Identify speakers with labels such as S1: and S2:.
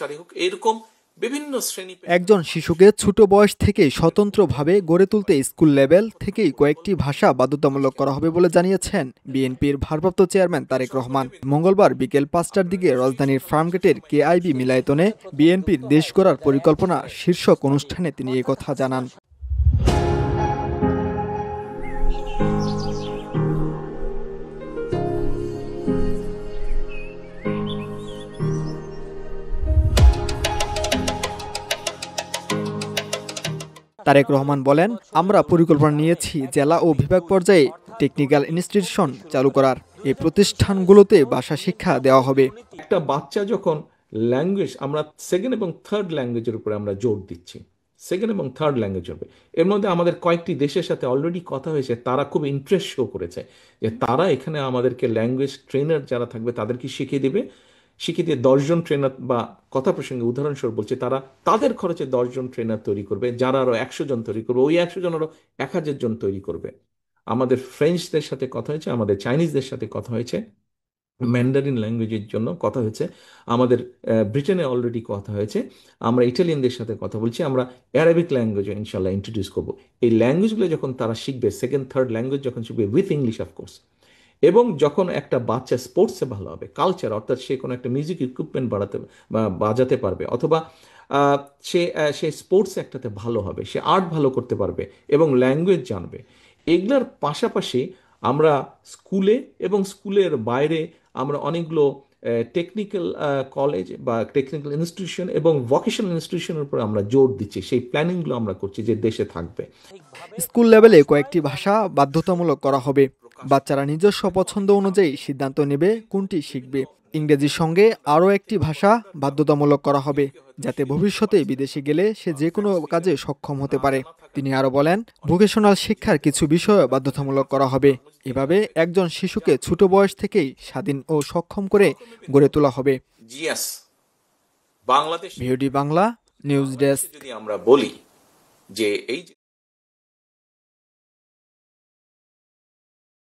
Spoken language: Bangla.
S1: কর্মচারী হোক, এরকম বিভিন্ন শ্রেণী।
S2: একজন শিশুকে ছোট বয়স থেকে স্বতন্ত্রভাবে গড়ে তুলতে স্কুল লেভেল থেকেই কয়েকটি ভাষা বাধ্যতামূলক করা হবে বলে জানিয়েছেন বিএনপির ভারপ্রাপ্ত চেয়ারম্যান তারেক রহমান। মঙ্গলবার বিকেল ৫টার দিকে রাজধানীর ফার্মগেটের কেআইবি মিলায়তনে বিএনপির দেশ গড়ার পরিকল্পনা শীর্ষক অনুষ্ঠানে তিনি একথা জানান। তারেক রহমান বলেন, আমরা পরিকল্পনা নিয়েছি জেলা ও বিভাগ পর্যায়ে টেকনিক্যাল ইনস্টিটিউশন চালু করার। এই প্রতিষ্ঠানগুলোতে ভাষা শিক্ষা দেওয়া হবে।
S1: একটা বাচ্চা যখন ল্যাঙ্গুয়েজ, আমরা সেকেন্ড এবং থার্ড ল্যাঙ্গুয়েজের উপরে আমরা জোর দিচ্ছি, সেকেন্ড এবং থার্ড ল্যাঙ্গুয়েজ হবে। এর মধ্যে আমাদের কয়েকটি দেশের সাথে অলরেডি কথা হয়েছে, তারা খুব ইন্টারেস্ট শো করেছে যে তারা এখানে আমাদেরকে ল্যাঙ্গুয়েজ ট্রেনার যারা থাকবে তাদেরকে শিখিয়ে দেবে, শিখিয়ে দিয়ে 10 জন ট্রেনার, বা কথা প্রসঙ্গে উদাহরণস্বরূপ বলছে, তারা তাদের খরচে 10 জন ট্রেনার তৈরি করবে, যারা আরো 100 জন তৈরি করবে, ওই 100 জন আরো 1000 জন তৈরি করবে। আমাদের ফ্রেঞ্চদের সাথে কথা হয়েছে, আমাদের চাইনিজদের সাথে কথা হয়েছে, ম্যান্ডারিন ল্যাঙ্গুয়েজের জন্য কথা হয়েছে, আমাদের ব্রিটেনে অলরেডি কথা হয়েছে, আমরা ইটালিয়ানদের সাথে কথা বলছি, আমরা অ্যারাবিক ল্যাঙ্গুয়েজও ইনশাল্লাহ ইন্ট্রোডিউস করবো। এই ল্যাঙ্গুয়েজগুলো যখন তারা শিখবে, সেকেন্ড থার্ড ল্যাঙ্গুয়েজ যখন শিখবে উইথ ইংলিশ অফকোর্স, এবং যখন একটা বাচ্চা স্পোর্টসে ভালো হবে, কালচার, অর্থাৎ সে কোনো একটা মিউজিক ইকুইপমেন্ট বাজাতে পারবে, অথবা সে স্পোর্টস একটাতে ভালো হবে, সে আর্ট ভালো করতে পারবে এবং ল্যাঙ্গুয়েজ জানবে। এগুলোর পাশাপাশি আমরা স্কুলে এবং স্কুলের বাইরে আমরা অনেকগুলো টেকনিক্যাল কলেজ বা টেকনিক্যাল ইনস্টিটিউশন এবং ভোকেশনাল ইনস্টিটিউশনের উপর আমরা জোর দিচ্ছি। সেই প্ল্যানিংগুলো আমরা করছি যে দেশে থাকবে।
S2: স্কুল লেভেলে কয়েকটি ভাষা বাধ্যতামূলক করা হবে। বাচ্চারা নিজস্ব পছন্দ অনুযায়ী সিদ্ধান্ত নেবে কোনটি শিখবে। ইংরেজির সঙ্গে আরও একটি ভাষা বাধ্যতামূলক করা হবে, যাতে ভবিষ্যতে বিদেশে গেলে সে যে কোনো কাজে সক্ষম হতে পারে। তিনি আরও বলেন, ভোকেশনাল শিক্ষার কিছু বিষয় বাধ্যতামূলক করা হবে। এভাবে একজন শিশুকে ছোট বয়স থেকেই স্বাধীন ও সক্ষম করে গড়ে তোলা হবে।
S1: Bangladesh
S2: VOD Bangla news desk.
S1: যদি আমরা বলি যে এই